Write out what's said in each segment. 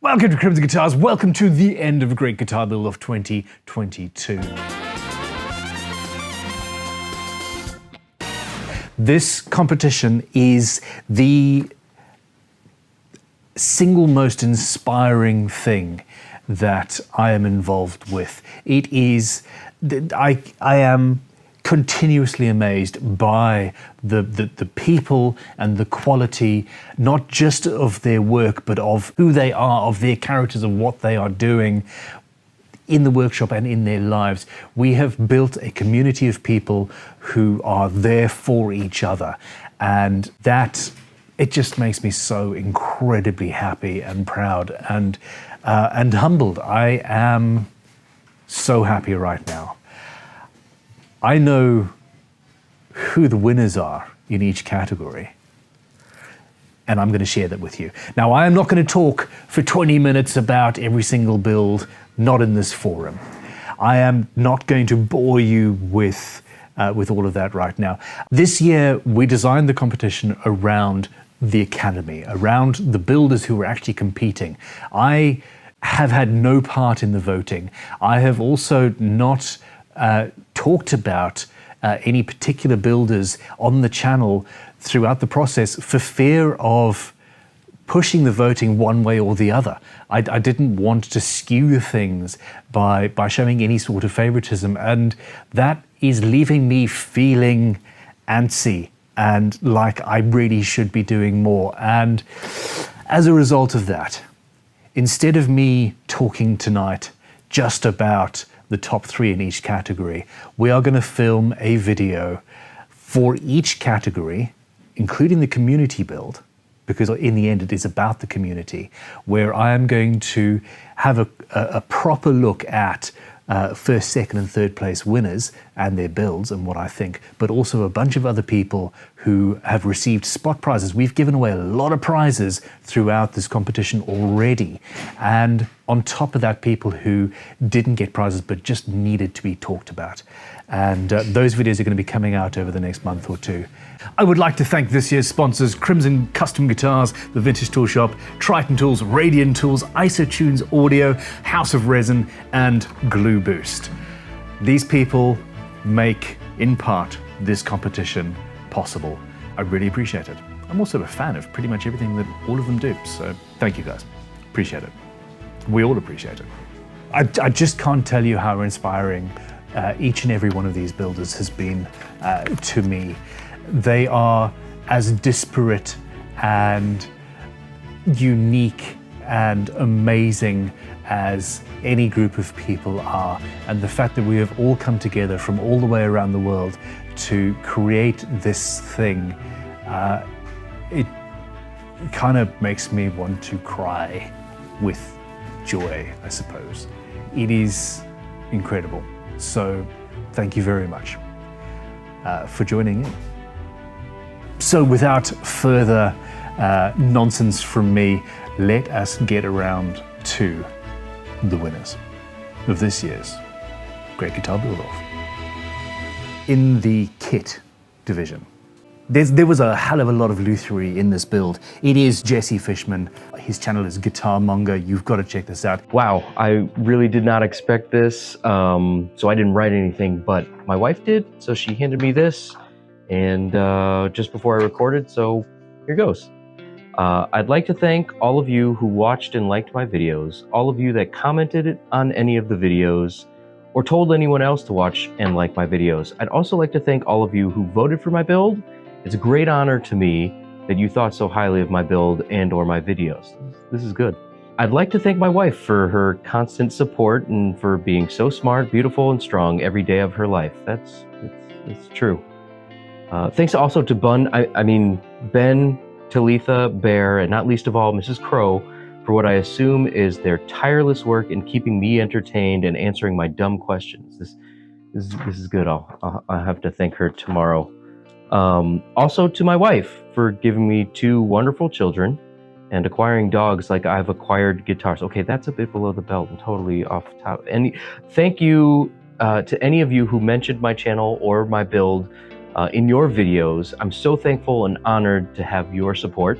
Welcome to Crimson Guitars. Welcome to the end of a great guitar build of 2022. This competition is the single most inspiring thing that I am involved with. It is, I am continuously amazed by the people and the quality, not just of their work, but of who they are, of their characters, of what they are doing in the workshop and in their lives. We have built a community of people who are there for each other, and that, it just makes me so incredibly happy and proud and humbled. I am so happy right now. I know who the winners are in each category, and I'm going to share that with you. Now, I am not going to talk for 20 minutes about every single build, not in this forum. I am not going to bore you with all of that right now. This year, we designed the competition around the academy, around the builders who were actually competing. I have had no part in the voting. I have also not talked about any particular builders on the channel throughout the process for fear of pushing the voting one way or the other. I didn't want to skew things by showing any sort of favoritism, and that is leaving me feeling antsy and like I really should be doing more. And as a result of that, instead of me talking tonight just about the top 3 in each category, we are going to film a video for each category, including the community build, because in the end it is about the community, where I am going to have a proper look at first, second and third place winners and their builds and what I think, but also a bunch of other people who have received spot prizes. We've given away a lot of prizes throughout this competition already. And on top of that, people who didn't get prizes but just needed to be talked about. And those videos are going to be coming out over the next month or two. I would like to thank this year's sponsors: Crimson Custom Guitars, The Vintage Tool Shop, Triton Tools, Radiant Tools, IsoTunes Audio, House of Resin, and Glue Boost. These people make, in part, this competition possible. I really appreciate it. I'm also a fan of pretty much everything that all of them do, so thank you guys. Appreciate it. We all appreciate it. I just can't tell you how inspiring each and every one of these builders has been to me. They are as disparate and unique and amazing as any group of people are. And the fact that we have all come together from all the way around the world to create this thing, it kind of makes me want to cry with joy, I suppose. It is incredible. So thank you very much for joining in. So without further nonsense from me, let us get around to the winners of this year's Great Guitar Build-Off. In the kit division, there was a hell of a lot of luthiery in this build. It is Jesse Fishman. His channel is Guitar Monger. You've got to check this out. Wow, I really did not expect this. So I didn't write anything, but my wife did. So she handed me this, and just before I recorded, so here goes. I'd like to thank all of you who watched and liked my videos, all of you that commented on any of the videos, or told anyone else to watch and like my videos. I'd also like to thank all of you who voted for my build. It's a great honor to me that you thought so highly of my build and or my videos. This is good. I'd like to thank my wife for her constant support and for being so smart, beautiful, and strong every day of her life. It's true. Thanks also to Ben, Talitha, Bear, and not least of all, Mrs. Crow, for what I assume is their tireless work in keeping me entertained and answering my dumb questions. This is good. I'll have to thank her tomorrow. Also to my wife for giving me 2 wonderful children and acquiring dogs like I've acquired guitars. Okay, that's a bit below the belt and totally off top. And thank you to any of you who mentioned my channel or my build in your videos. I'm so thankful and honored to have your support.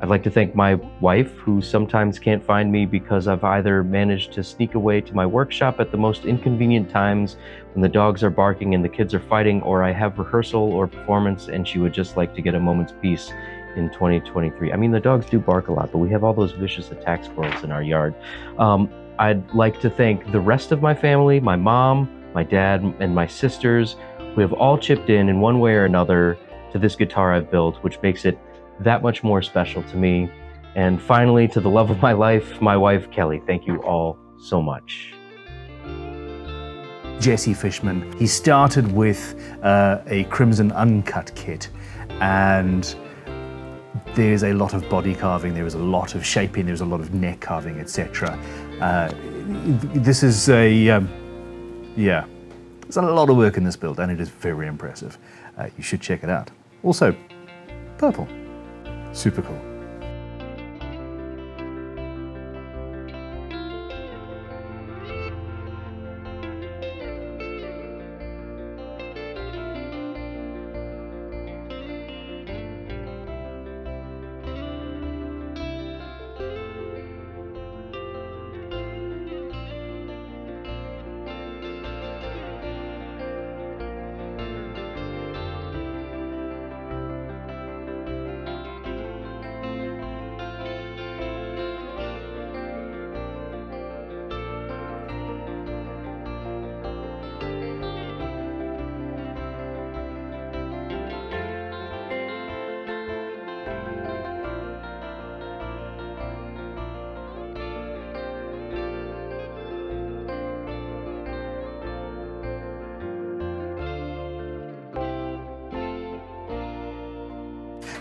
I'd like to thank my wife, who sometimes can't find me because I've either managed to sneak away to my workshop at the most inconvenient times when the dogs are barking and the kids are fighting, or I have rehearsal or performance and she would just like to get a moment's peace in 2023. I mean, the dogs do bark a lot, but we have all those vicious attack squirrels in our yard. I'd like to thank the rest of my family, my mom, my dad, and my sisters, who have all chipped in one way or another to this guitar I've built, which makes it that much more special to me. And finally, to the love of my life, my wife, Kelly. Thank you all so much. Jesse Fishman, he started with a Crimson Uncut kit, and there's a lot of body carving, there was a lot of shaping, there was a lot of neck carving, etc. This is yeah, there's a lot of work in this build, and it is very impressive. You should check it out. Also, purple. Super cool.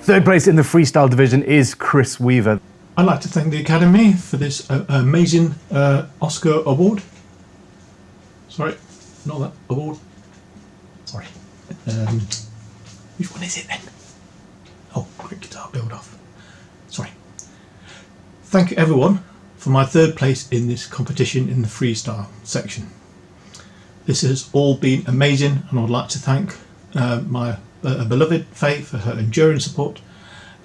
Third place in the freestyle division is Chris Weaver. I'd like to thank the Academy for this amazing Oscar award. Sorry, not that award. Sorry. Which one is it then? Oh, quick guitar build off. Sorry. Thank you everyone for my third place in this competition in the freestyle section. This has all been amazing, and I'd like to thank my beloved Faye for her enduring support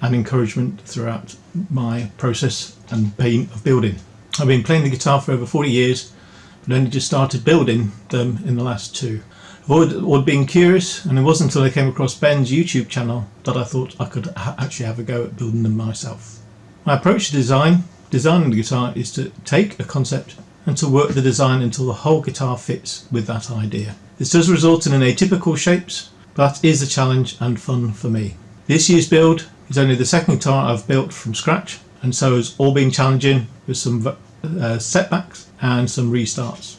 and encouragement throughout my process and pain of building. I've been playing the guitar for over 40 years, but only just started building them in the last 2. I've always been curious, and it wasn't until I came across Ben's YouTube channel that I thought I could actually have a go at building them myself. My approach to designing the guitar is to take a concept and to work the design until the whole guitar fits with that idea. This does result in atypical shapes, but that is a challenge and fun for me. This year's build is only the second guitar I've built from scratch, and so has all been challenging with some setbacks and some restarts.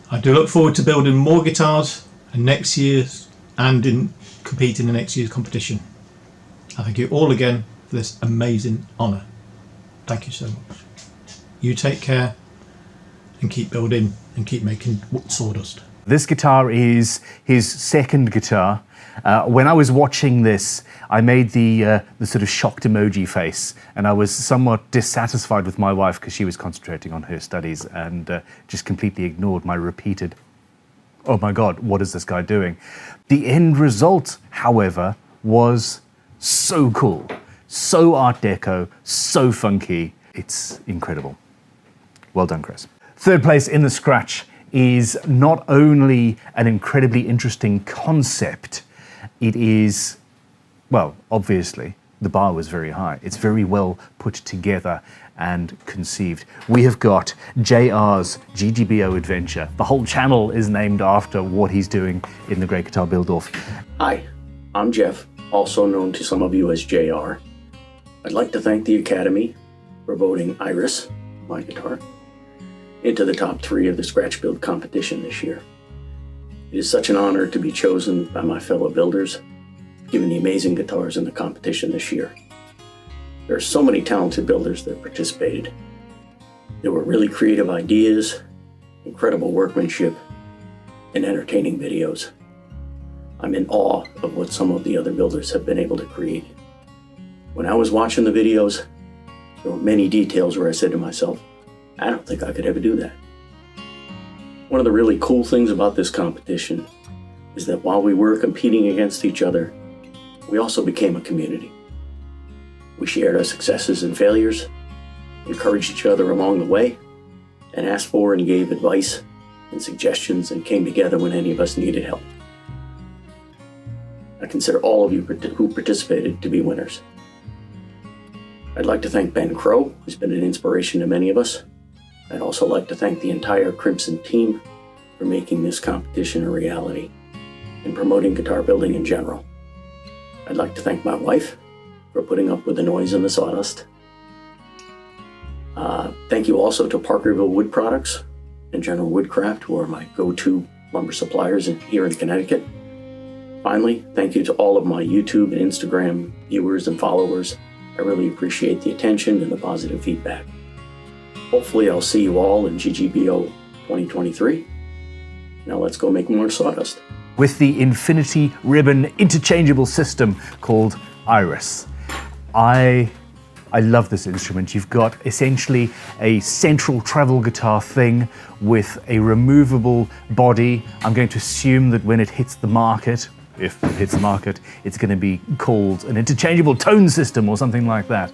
I do look forward to building more guitars and next year's and in competing in next year's competition. I thank you all again for this amazing honour. Thank you so much. You take care and keep building and keep making sawdust. This guitar is his second guitar. When I was watching this, I made the sort of shocked emoji face, and I was somewhat dissatisfied with my wife because she was concentrating on her studies and just completely ignored my repeated, "Oh my God, what is this guy doing?" The end result, however, was so cool, so Art Deco, so funky. It's incredible. Well done, Chris. Third place in the scratch is not only an incredibly interesting concept, it is, well, obviously, the bar was very high. It's very well put together and conceived. We have got JR's GGBO adventure. The whole channel is named after what he's doing in the Great Guitar Build-Off. Hi, I'm Jeff, also known to some of you as JR. I'd like to thank the Academy for voting Iris, my guitar, into the top 3 of the scratch build competition this year. It is such an honor to be chosen by my fellow builders, given the amazing guitars in the competition this year. There are so many talented builders that participated. There were really creative ideas, incredible workmanship, and entertaining videos. I'm in awe of what some of the other builders have been able to create. When I was watching the videos, there were many details where I said to myself, I don't think I could ever do that. One of the really cool things about this competition is that while we were competing against each other, we also became a community. We shared our successes and failures, encouraged each other along the way, and asked for and gave advice and suggestions and came together when any of us needed help. I consider all of you who participated to be winners. I'd like to thank Ben Crow, who's been an inspiration to many of us. I'd also like to thank the entire Crimson team for making this competition a reality and promoting guitar building in general. I'd like to thank my wife for putting up with the noise and the sawdust. Thank you also to Parkerville Wood Products and General Woodcraft, who are my go-to lumber suppliers here in Connecticut. Finally, thank you to all of my YouTube and Instagram viewers and followers. I really appreciate the attention and the positive feedback. Hopefully I'll see you all in GGBO 2023. Now let's go make more sawdust. With the infinity ribbon interchangeable system called Iris. I love this instrument. You've got essentially a central treble guitar thing with a removable body. I'm going to assume that when it hits the market, if it hits the market, it's going to be called an interchangeable tone system or something like that.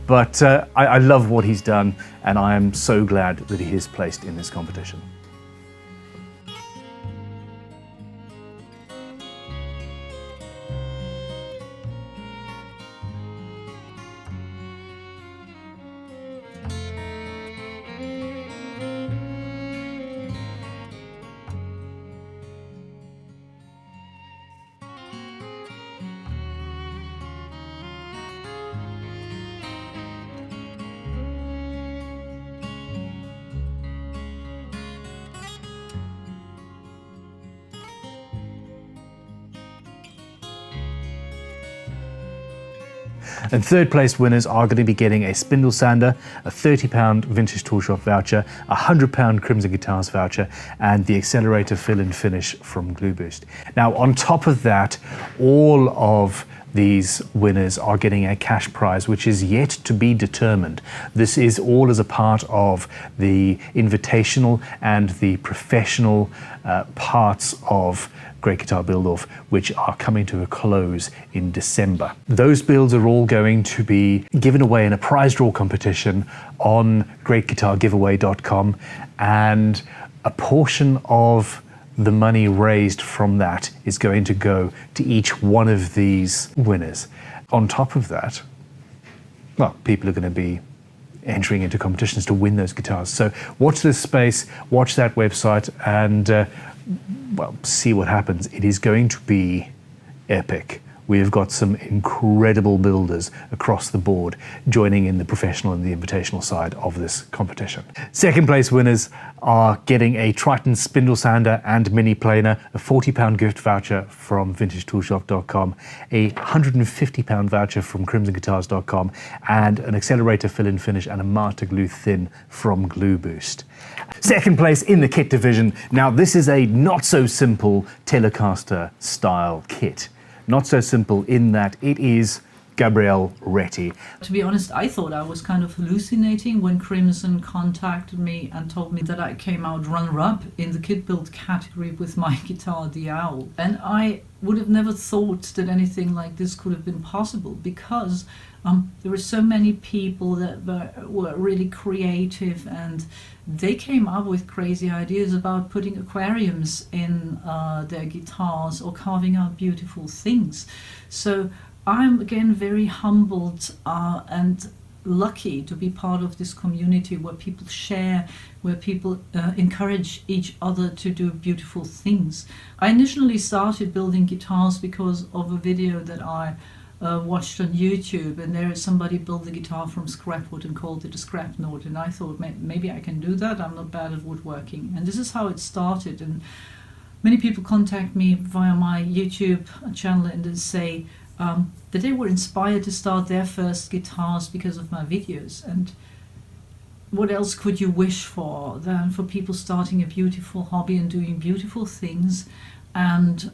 But I love what he's done, and I am so glad that he is placed in this competition. And third place winners are going to be getting a spindle sander, a £30 Vintage Tool Shop voucher, a £100 Crimson Guitars voucher, and the accelerator fill and finish from Glue Boost. Now, on top of that, all of these winners are getting a cash prize, which is yet to be determined. This is all as a part of the invitational and the professional parts of Great Guitar Build-Off, which are coming to a close in December. Those builds are all going to be given away in a prize draw competition on greatguitargiveaway.com, and a portion of the money raised from that is going to go to each one of these winners. On top of that, well, people are going to be entering into competitions to win those guitars. So watch this space, watch that website, and well, see what happens. It is going to be epic. We've got some incredible builders across the board joining in the professional and the invitational side of this competition. Second place winners are getting a Triton spindle sander and mini planer, a £40 gift voucher from vintagetoolshop.com, a £150 voucher from crimsonguitars.com, and an accelerator fill and finish and a master glue thin from Glue Boost. Second place in the kit division. Now, this is a not so simple Telecaster style kit. Not so simple in that it is Gabriele Retti. To be honest, I thought I was kind of hallucinating when Crimson contacted me and told me that I came out runner-up in the kit build category with my guitar, the Owl. And I would have never thought that anything like this could have been possible, because there were so many people that were really creative, and they came up with crazy ideas about putting aquariums in their guitars or carving out beautiful things. So I'm again very humbled and lucky to be part of this community where people share, where people encourage each other to do beautiful things. I initially started building guitars because of a video that I watched on YouTube, and there is somebody built the guitar from scrap wood and called it a scrap note, and I thought maybe I can do that. I'm not bad at woodworking, and this is how it started. And many people contact me via my YouTube channel and they say that they were inspired to start their first guitars because of my videos. And what else could you wish for than for people starting a beautiful hobby and doing beautiful things, and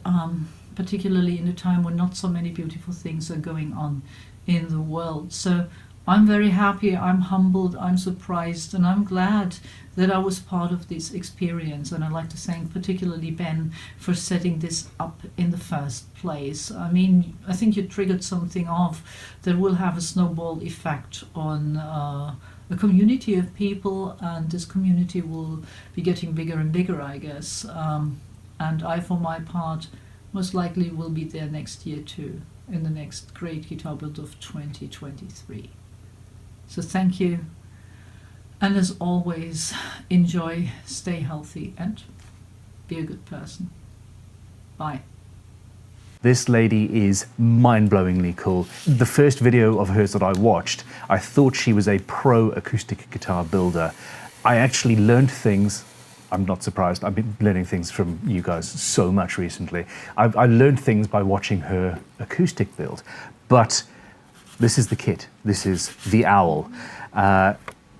particularly in a time when not so many beautiful things are going on in the world. So I'm very happy, I'm humbled, I'm surprised, and I'm glad that I was part of this experience. And I'd like to thank particularly Ben for setting this up in the first place. I mean, I think you triggered something off that will have a snowball effect on a community of people, and this community will be getting bigger and bigger, I guess. And I, for my part, most likely will be there next year too, in the next Great Guitar Build of 2023. So thank you, and as always, enjoy, stay healthy, and be a good person. Bye. This lady is mind-blowingly cool. The first video of hers that I watched, I thought she was a pro acoustic guitar builder. I actually learned things. I'm not surprised. I've been learning things from you guys so much recently. I learned things by watching her acoustic build. But this is the kit. This is the owl.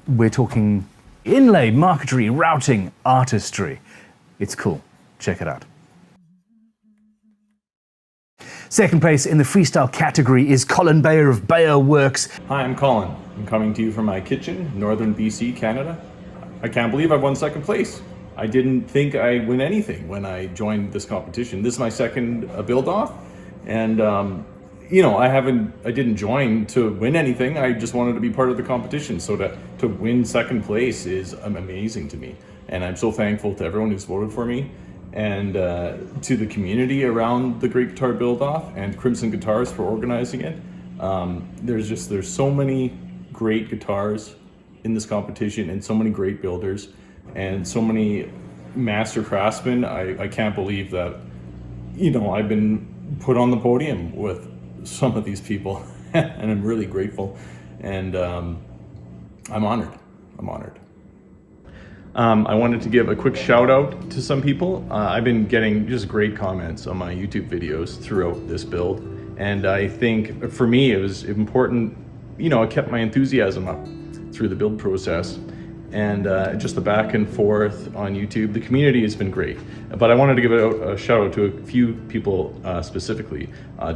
We're talking inlay, marquetry, routing, artistry. It's cool. Check it out. Second place in the freestyle category is Colin Bayer of Bayer Works. Hi, I'm Colin. I'm coming to you from my kitchen, northern BC, Canada. I can't believe I won second place. I didn't think I'd win anything when I joined this competition. This is my second build-off, and you know, I didn't join to win anything. I just wanted to be part of the competition. So to win second place is amazing to me, and I'm so thankful to everyone who's voted for me, and to the community around the Great Guitar Build-Off and Crimson Guitars for organizing it. There's so many great guitars in this competition, and so many great builders, and so many master craftsmen. I can't believe that, you know, I've been put on the podium with some of these people, and I'm really grateful, and I'm honored. I wanted to give a quick shout out to some people. I've been getting just great comments on my YouTube videos throughout this build, and I think for me it was important, you know, I kept my enthusiasm up through the build process, and just the back and forth on YouTube. The community has been great, but I wanted to give a shout out to a few people specifically.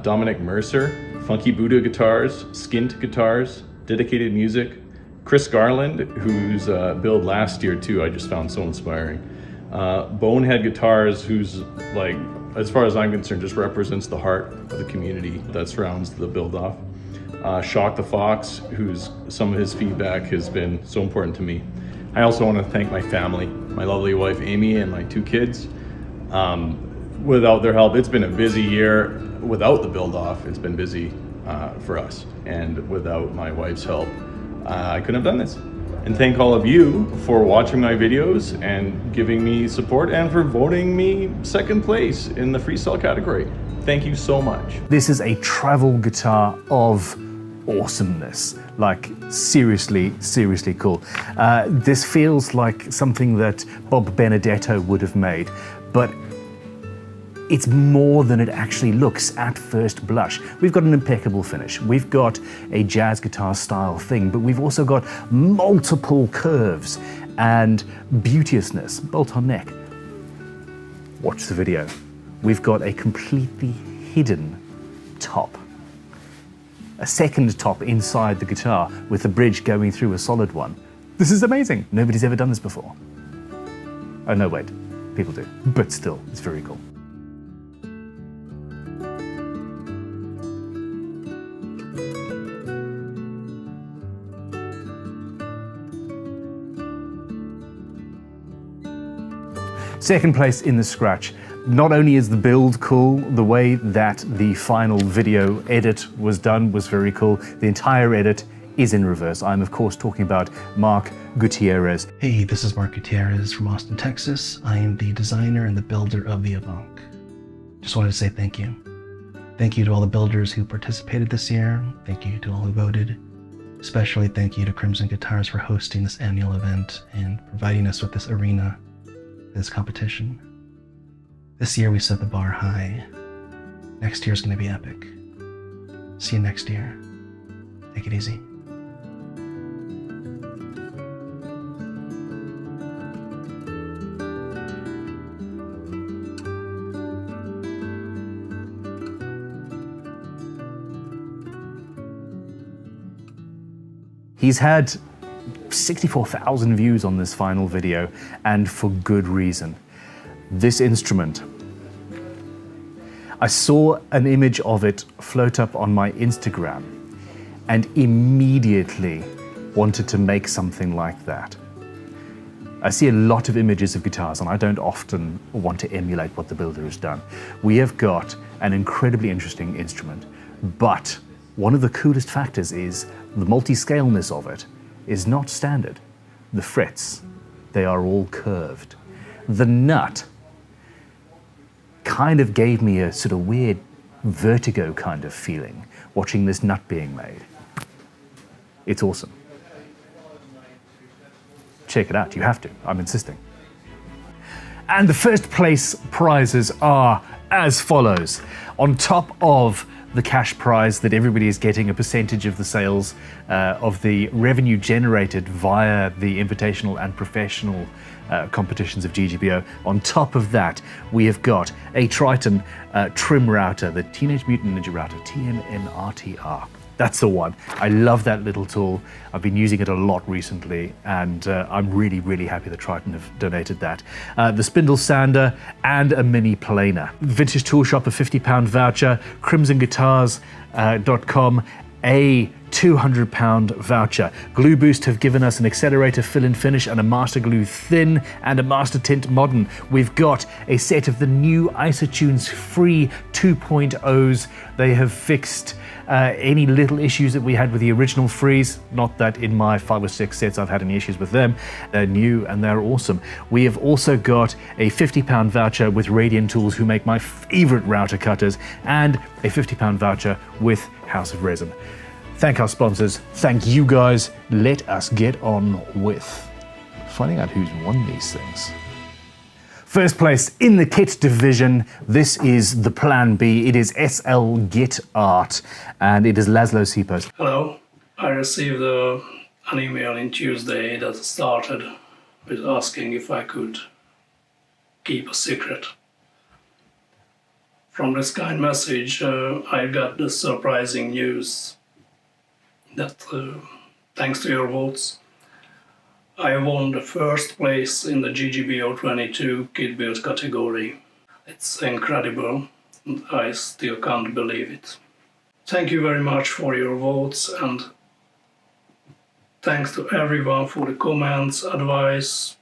Dominic Mercer, Funky Buddha Guitars, Skint Guitars, Dedicated Music, Chris Garland, whose build last year too I just found so inspiring. Bonehead Guitars, who's, like, as far as I'm concerned, just represents the heart of the community that surrounds the build-off. Shock the Fox, whose some of his feedback has been so important to me. I also want to thank my family, my lovely wife Amy and my 2 kids. Without their help, it's been a busy year. Without the build-off, it's been busy for us. And without my wife's help, I couldn't have done this. And thank all of you for watching my videos and giving me support, and for voting me second place in the freestyle category. Thank you so much. This is a travel guitar of awesomeness. Like, seriously, seriously cool. This feels like something that Bob Benedetto would have made, but it's more than it actually looks at first blush. We've got an impeccable finish. We've got a jazz guitar style thing, but we've also got multiple curves and beauteousness. Bolt-on neck. Watch the video. We've got a completely hidden top. A second top inside the guitar with the bridge going through a solid one. This is amazing. Nobody's ever done this before. Oh no, wait, people do, but still, it's very cool. Second place in the scratch. Not only is the build cool, the way that the final video edit was done was very cool. The entire edit is in reverse. I'm of course talking about Mark Gutierrez. Hey, this is Mark Gutierrez from Austin, Texas. I am the designer and the builder of the Avant. Just wanted to say thank you. Thank you to all the builders who participated this year. Thank you to all who voted. Especially thank you to Crimson Guitars for hosting this annual event and providing us with this arena, this competition. This year we set the bar high. Next year's gonna be epic. See you next year. Take it easy. He's had 64,000 views on this final video, and for good reason. This instrument, I saw an image of it float up on my Instagram and immediately wanted to make something like that. I see a lot of images of guitars, and I don't often want to emulate what the builder has done. We have got an incredibly interesting instrument, but one of the coolest factors is the multi-scaleness of it is not standard. The frets, they are all curved. The nut kind of gave me a sort of weird vertigo kind of feeling watching this nut being made. It's awesome. Check it out, you have to, I'm insisting. And the first place prizes are as follows. On top of the cash prize that everybody is getting, a percentage of the sales of the revenue generated via the invitational and professional competitions of GGBO. On top of that, we have got a Triton trim router, the Teenage Mutant Ninja Router, TMNRTR. That's the one. I love that little tool. I've been using it a lot recently, and I'm really, really happy that Triton have donated that. The spindle sander and a mini planer. Vintage Tool Shop, a £50 voucher. CrimsonGuitars.com, a £200 voucher. Glue Boost have given us an accelerator fill and finish and a master glue thin and a master tint modern. We've got a set of the new Isotunes free 2.0s. They have fixed any little issues that we had with the original frees. Not that in my 5 or 6 sets I've had any issues with them. They're new and they're awesome. We have also got a £50 voucher with Radiant Tools, who make my favorite router cutters, and a £50 voucher with House of Resin. Thank our sponsors. Thank you guys. Let us get on with finding out who's won these things. First place in the kit division, this is the Plan B. It is SL Git Art, and it is Laszlo Sipos. Hello, I received an email on Tuesday that started with asking if I could keep a secret. From this kind message, I got the surprising news that thanks to your votes, I won the first place in the GGBO 22 kit build category. It's incredible, and I still can't believe it. Thank you very much for your votes, and thanks to everyone for the comments, advice,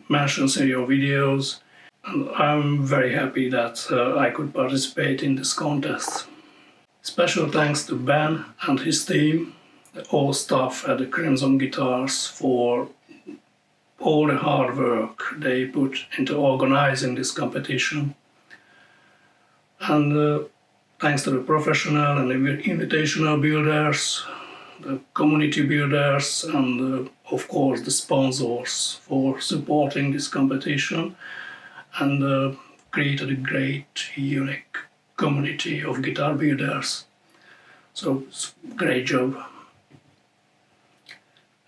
mentions in your videos. And I'm very happy that I could participate in this contest. Special thanks to Ben and his team, all staff at the Crimson Guitars, for all the hard work they put into organizing this competition. And thanks to the professional and invitational builders, the community builders, and of course the sponsors for supporting this competition and created a great, unique community of guitar builders. So, great job.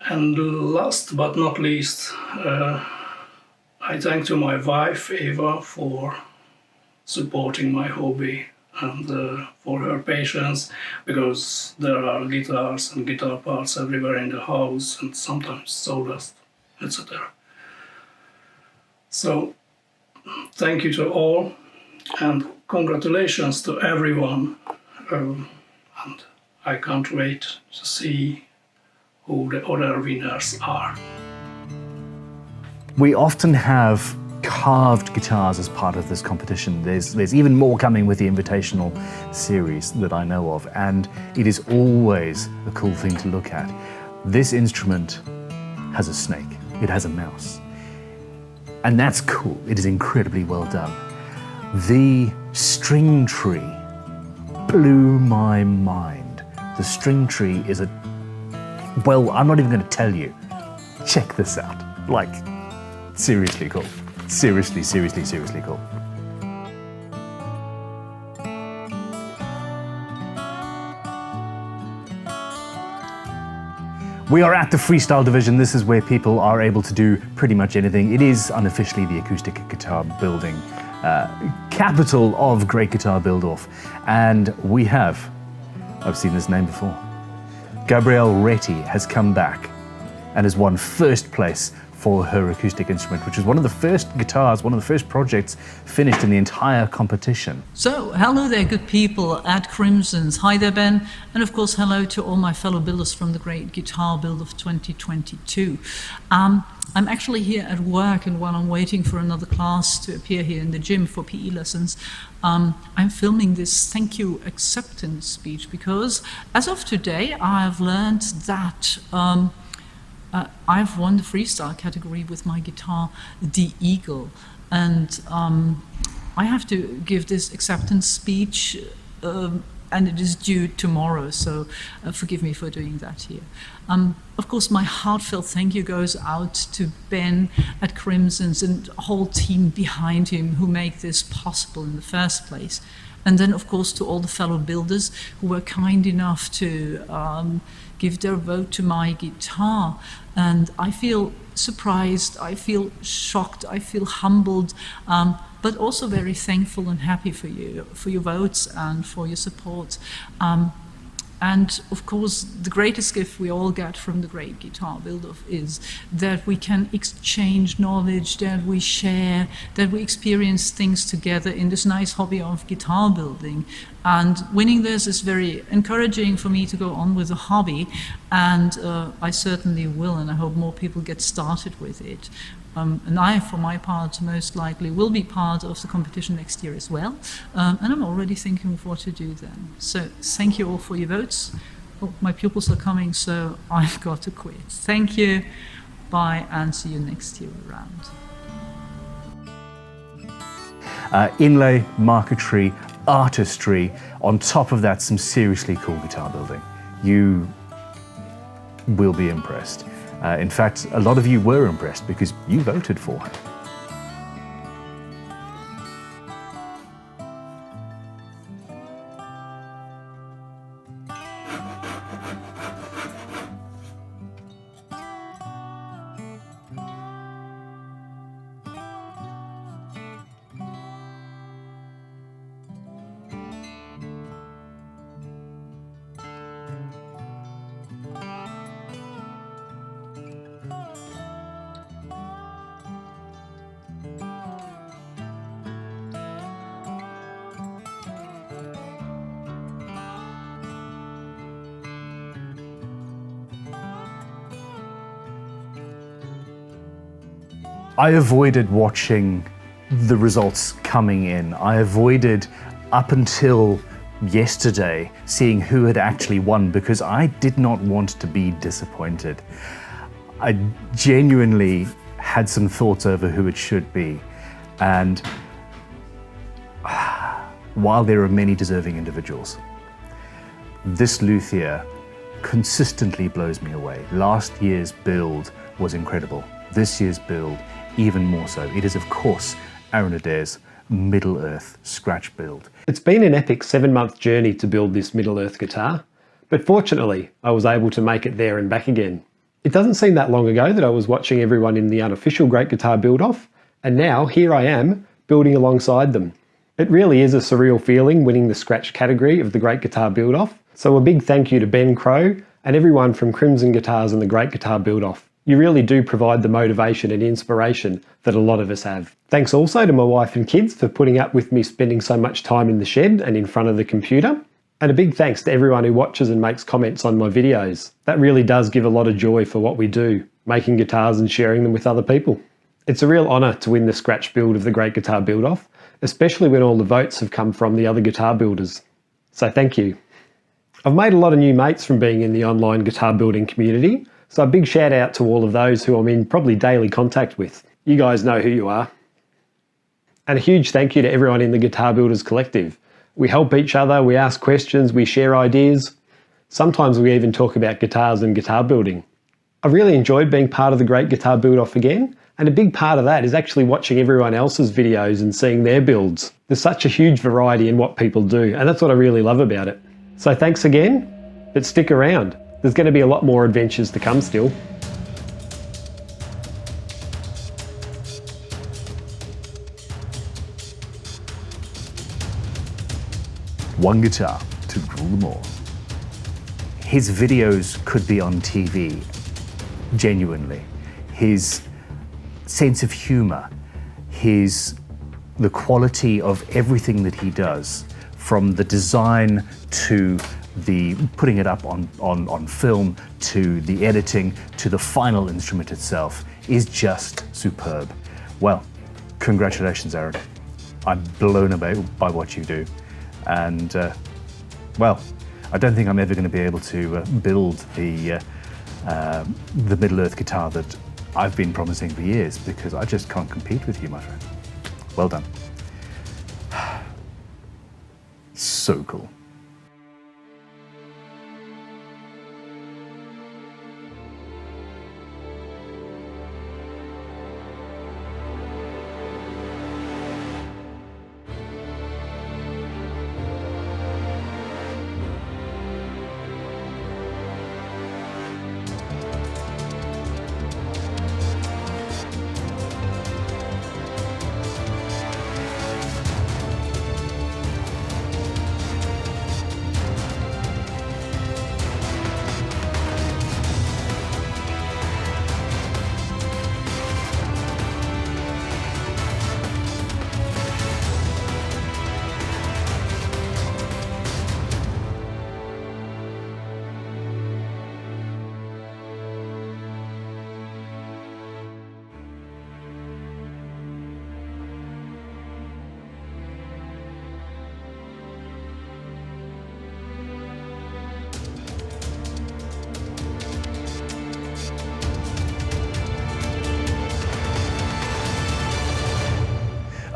And last but not least, I thank to my wife Eva for supporting my hobby and for her patience, because there are guitars and guitar parts everywhere in the house and sometimes sawdust, etc. So thank you to all, and congratulations to everyone, and I can't wait to see who the other winners are. We often have carved guitars as part of this competition. There's even more coming with the Invitational series that I know of, and it is always a cool thing to look at. This instrument has a snake, it has a mouse, and that's cool. It is incredibly well done. The string tree blew my mind. The string tree is well, I'm not even going to tell you. Check this out. Like, seriously cool. Seriously, seriously, seriously cool. We are at the Freestyle division. This is where people are able to do pretty much anything. It is unofficially the acoustic guitar building capital of Great Guitar Build-Off. And we have, I've seen this name before, Gabrielle Retti has come back and has won first place for her acoustic instrument, which is one of the first guitars, one of the first projects finished in the entire competition. So, hello there, good people at Crimson's. Hi there, Ben. And of course, hello to all my fellow builders from the Great Guitar Build of 2022. I'm actually here at work, and while I'm waiting for another class to appear here in the gym for PE lessons, I'm filming this thank you acceptance speech because as of today, I've learned that I've won the freestyle category with my guitar, the Eagle, and I have to give this acceptance speech, and it is due tomorrow, so forgive me for doing that here. Of course, my heartfelt thank you goes out to Ben at Crimson's and the whole team behind him who make this possible in the first place. And then, of course, to all the fellow builders who were kind enough to give their vote to my guitar. And I feel surprised, I feel shocked, I feel humbled, but also very thankful and happy for you, for your votes and for your support. And of course, the greatest gift we all get from the Great Guitar Build-Off is that we can exchange knowledge, that we share, that we experience things together in this nice hobby of guitar building. And winning this is very encouraging for me to go on with the hobby, and I certainly will, and I hope more people get started with it. And I, for my part, most likely will be part of the competition next year as well. And I'm already thinking of what to do then. So thank you all for your votes. Oh, my pupils are coming, so I've got to quit. Thank you, bye, and see you next year around. Inlay, marquetry, artistry, on top of that, some seriously cool guitar building. You will be impressed. In fact, a lot of you were impressed because you voted for her. I avoided watching the results coming in. I avoided, up until yesterday, seeing who had actually won because I did not want to be disappointed. I genuinely had some thoughts over who it should be. And while there are many deserving individuals, this luthier consistently blows me away. Last year's build was incredible. This year's build, even more so. It is, of course, Aaron Adair's Middle-earth scratch build. It's been an epic 7-month journey to build this Middle-earth guitar, but fortunately, I was able to make it there and back again. It doesn't seem that long ago that I was watching everyone in the unofficial Great Guitar Build-Off, and now here I am, building alongside them. It really is a surreal feeling winning the scratch category of the Great Guitar Build-Off, so a big thank you to Ben Crow and everyone from Crimson Guitars and the Great Guitar Build-Off. You really do provide the motivation and inspiration that a lot of us have. Thanks also to my wife and kids for putting up with me spending so much time in the shed and in front of the computer. And a big thanks to everyone who watches and makes comments on my videos. That really does give a lot of joy for what we do, making guitars and sharing them with other people. It's a real honour to win the scratch build of the Great Guitar Build-Off, especially when all the votes have come from the other guitar builders. So thank you. I've made a lot of new mates from being in the online guitar building community, so a big shout out to all of those who I'm in probably daily contact with. You guys know who you are. And a huge thank you to everyone in the Guitar Builders Collective. We help each other, we ask questions, we share ideas. Sometimes we even talk about guitars and guitar building. I really enjoyed being part of the Great Guitar Build-Off again, and a big part of that is actually watching everyone else's videos and seeing their builds. There's such a huge variety in what people do, and that's what I really love about it. So thanks again, but stick around. There's going to be a lot more adventures to come still. One guitar to rule them all. his videos could be on TV, genuinely. His sense of humor, the quality of everything that he does, from the design to the putting it up on film, to the editing, to the final instrument itself, is just superb. Well, congratulations, Aaron. I'm blown away by what you do. And, well, I don't think I'm ever going to be able to build the Middle-earth guitar that I've been promising for years, because I just can't compete with you, my friend. Well done. So cool.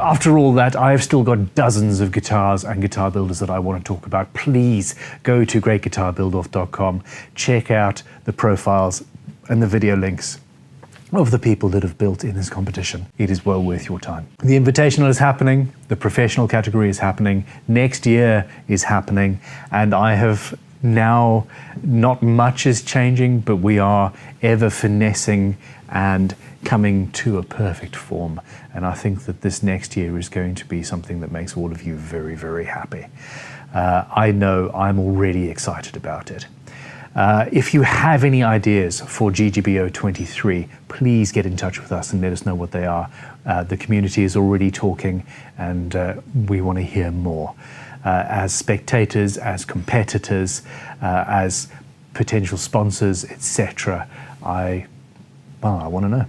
After all that, I have still got dozens of guitars and guitar builders that I want to talk about. Please go to greatguitarbuildoff.com, check out the profiles and the video links of the people that have built in this competition. It is well worth your time. The Invitational is happening, the professional category is happening, next year is happening, and I have now, not much is changing, but we are ever finessing and coming to a perfect form. And I think that this next year is going to be something that makes all of you very, very happy. I know I'm already excited about it. If you have any ideas for GGBO 23, please get in touch with us and let us know what they are. The community is already talking, and we want to hear more. As spectators, as competitors, as potential sponsors, etc. I want to know.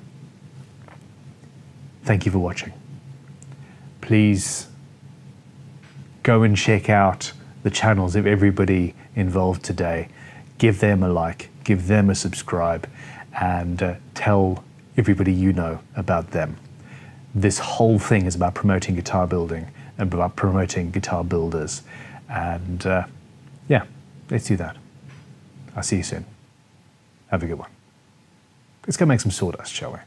Thank you for watching. Please go and check out the channels of everybody involved today. Give them a like, give them a subscribe, and tell everybody you know about them. This whole thing is about promoting guitar building and about promoting guitar builders. And yeah, let's do that. I'll see you soon. Have a good one. Let's go make some sawdust, shall we?